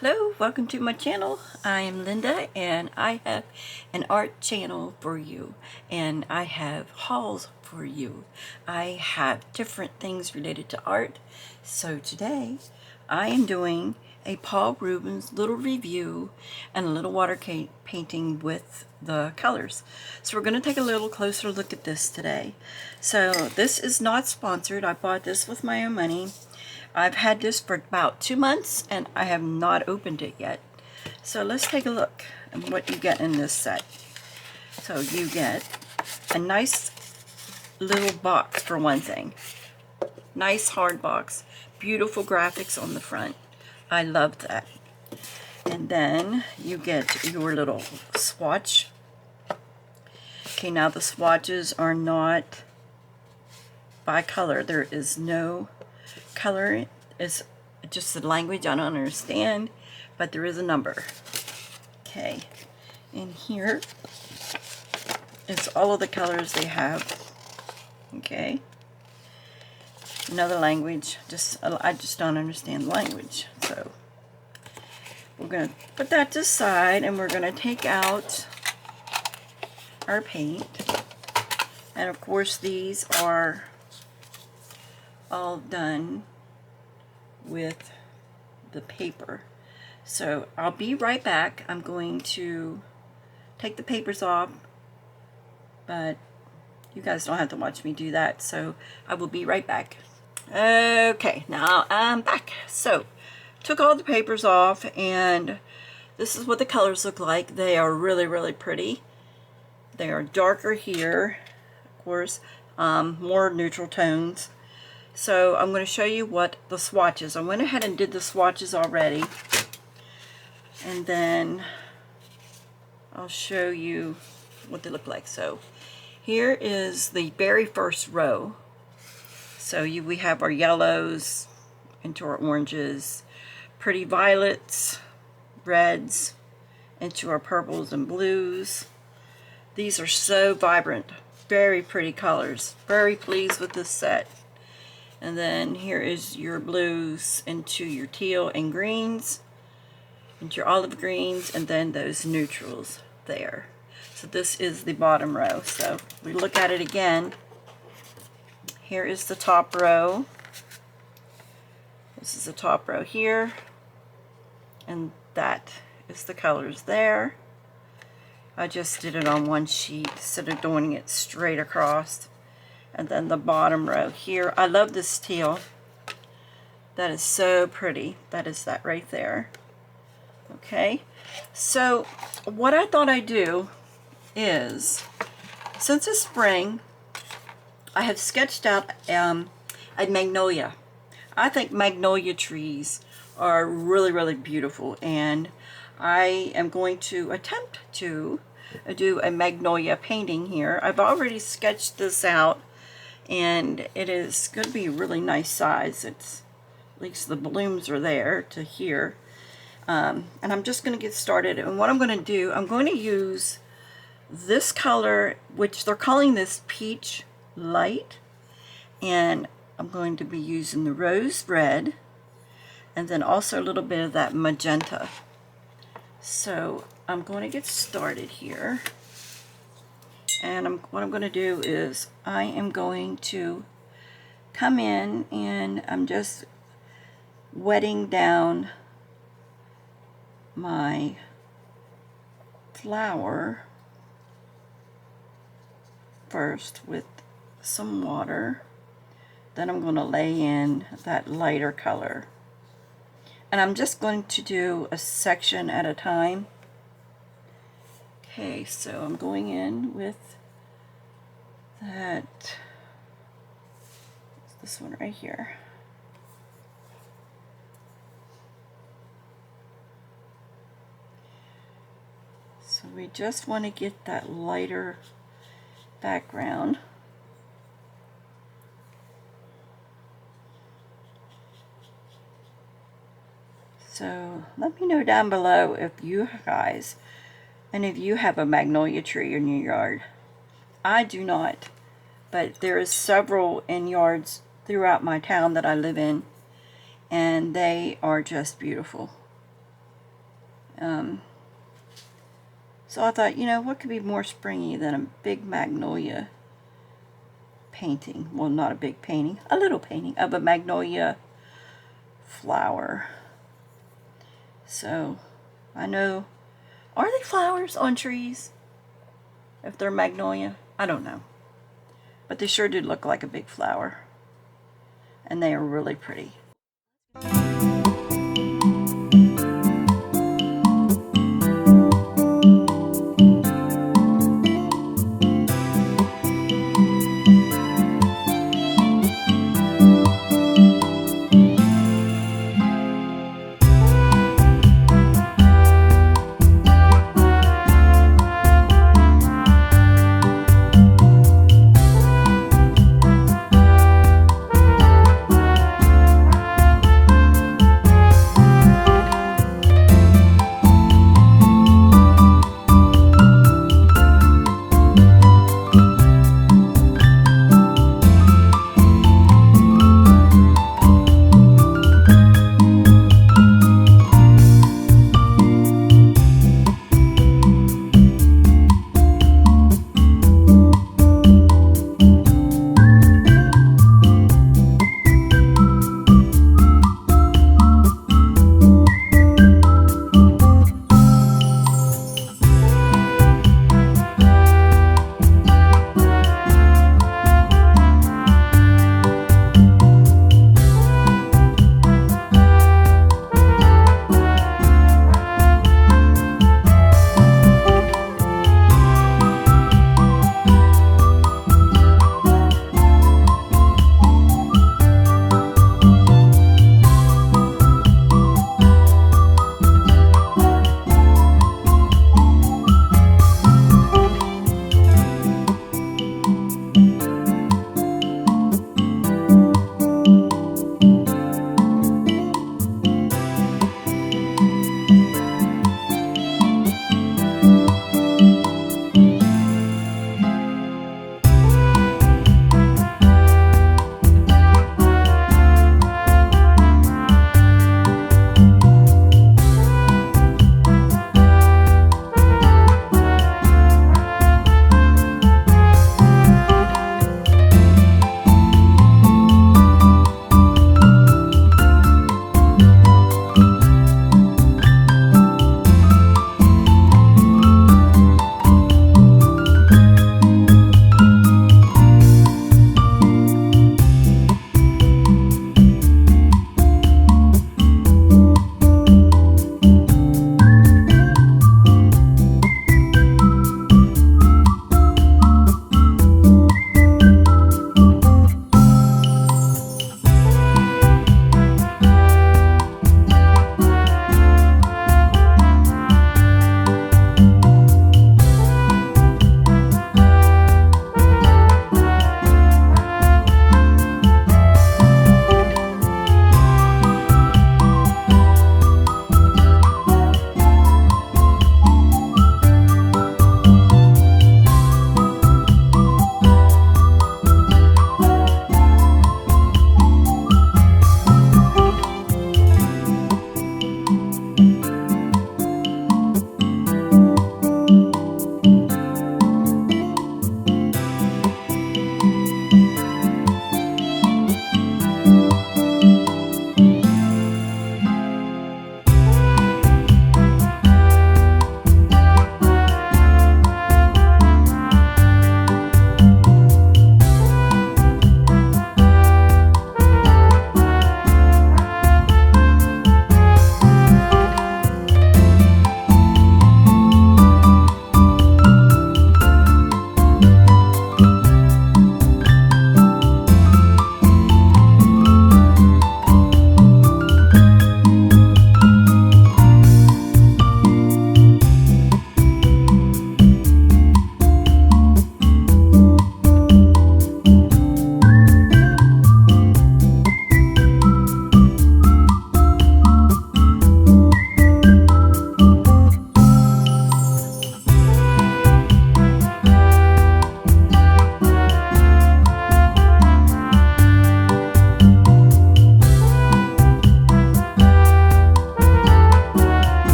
Hello, welcome to my channel. I am Linda and I have an art channel for you, and I have hauls for you. I have different things related to art. So today I am doing a Paul Rubens little review and a little water painting with the colors. So we're going to take a little closer look at this today. So this is not sponsored. I bought this with my own money. I've had this for about 2 months and I have not opened it yet. So let's take a look at what you get in this set. So you get a nice little box for one thing. Nice hard box. Beautiful graphics on the front. I love that. And then you get your little swatch. Okay, now the swatches are not by color. There is no color. Is just the language I don't understand, but there is a number. Okay, in here it's all of the colors they have. Okay, another language. I just don't understand the language, so we're gonna put that to the side and we're gonna take out our paint. And of course these are all done with the paper. So I'll be right back. I'm going to take the papers off, but you guys don't have to watch me do that, so I will be right back. Okay, now I'm back. So took all the papers off and this is what the colors look like. They are really pretty. They are darker here, of course, more neutral tones. So I'm going to show you what the swatches. I went ahead and did the swatches already, and then I'll show you what they look like. So here is the very first row. So we have our yellows into our oranges, pretty violets, reds into our purples and blues. These are so vibrant, very pretty colors. Very pleased with this set. And then here is your blues into your teal and greens, into your olive greens, and then those neutrals there. So this is the bottom row. So if we look at it again, here is the top row. This is the top row here, and that is the colors there. I just did it on one sheet instead of doing it straight across. And then the bottom row here. I love this teal. That is so pretty. That is that right there. Okay, so what I thought I'd do is, since it's spring, I have sketched out a magnolia. I think magnolia trees are really beautiful, and I am going to attempt to do a magnolia painting here. I've already sketched this out, and it is going to be a really nice size. It's, at least the blooms are there to here. And I'm just going to get started. And what I'm going to do, I'm going to use this color, which they're calling this peach light. And I'm going to be using the rose red, and then also a little bit of that magenta. So I'm going to get started here. And what I'm going to do is I am going to come in and I'm just wetting down my flower first with some water. Then I'm going to lay in that lighter color. And I'm just going to do a section at a time. Okay, so I'm going in with that, this one right here. So we just want to get that lighter background. So let me know down below if you guys, and if you have a magnolia tree in your yard. I do not, but there is several in yards throughout my town that I live in, and they are just beautiful. So I thought, you know, what could be more springy than a big magnolia painting? Well, not a big painting, a little painting of a magnolia flower. So I know, are they flowers on trees? If they're magnolia, I don't know. But they sure do look like a big flower. And they are really pretty.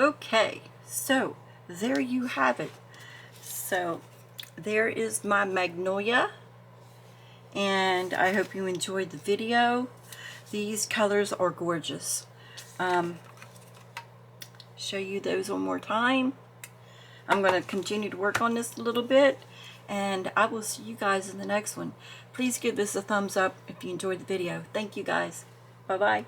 Okay, so there you have it. So there is my Magnolia, and I hope you enjoyed the video. These colors are gorgeous. Show you those one more time. I'm going to continue to work on this a little bit, and I will see you guys in the next one. Please give this a thumbs up if you enjoyed the video. Thank you guys. Bye-bye.